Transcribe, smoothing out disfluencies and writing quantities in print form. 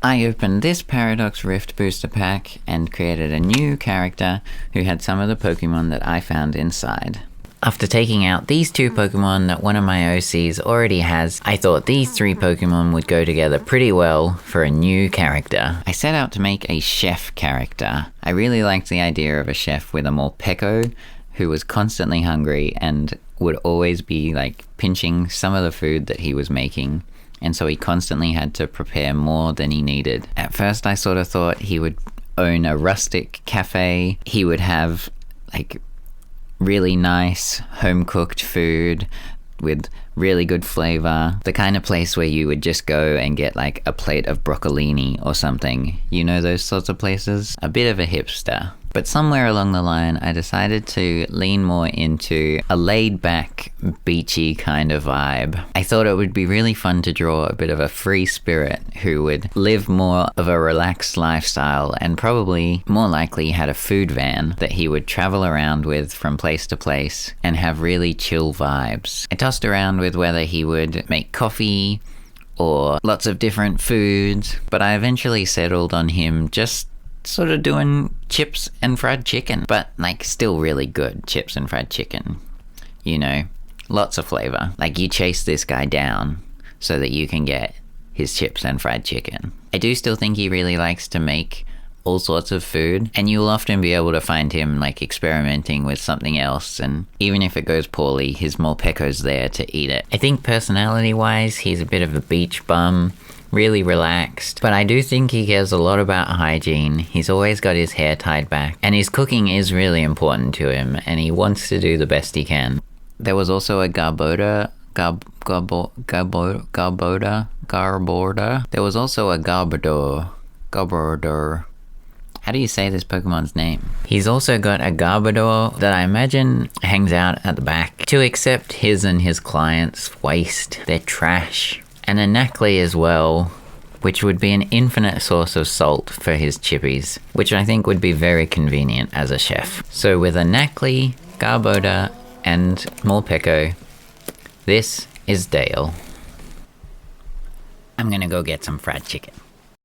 I opened this Paradox Rift booster pack and created a new character who had some of the Pokemon that I found inside. After taking out these two Pokemon that one of my OCs already has, I thought these three Pokemon would go together pretty well for a new character. I set out to make a chef character. I really liked the idea of a chef with a Morpeko who was constantly hungry and would always be like pinching some of the food that he was making. And so he constantly had to prepare more than he needed. At first I sort of thought he would own a rustic cafe. He would have like really nice home-cooked food with really good flavor. The kind of place where you would just go and get like a plate of broccolini or something. You know those sorts of places? A bit of a hipster. But somewhere along the line, I decided to lean more into a laid-back, beachy kind of vibe. I thought it would be really fun to draw a bit of a free spirit who would live more of a relaxed lifestyle and probably more likely had a food van that he would travel around with from place to place and have really chill vibes. I tossed around with whether he would make coffee or lots of different foods, but I eventually settled on him just sort of doing chips and fried chicken, but like still really good chips and fried chicken. You know, lots of flavor. Like you chase this guy down so that you can get his chips and fried chicken. I do still think he really likes to make all sorts of food, and you'll often be able to find him like experimenting with something else, and even if it goes poorly, his Morpeko's there to eat it. I think personality wise, he's a bit of a beach bum, really relaxed, but I do think he cares a lot about hygiene. He's always got his hair tied back, and his cooking is really important to him, and he wants to do the best he can. There was also a Garboda. There was also a Garbodor. How do you say this Pokemon's name? He's also got a Garbodor that I imagine hangs out at the back to accept his and his clients' waste, their trash. And a Knackley as well, which would be an infinite source of salt for his chippies, which I think would be very convenient as a chef. So with a Knackley, Garbodor, and Morpeko, this is Dale. I'm gonna go get some fried chicken.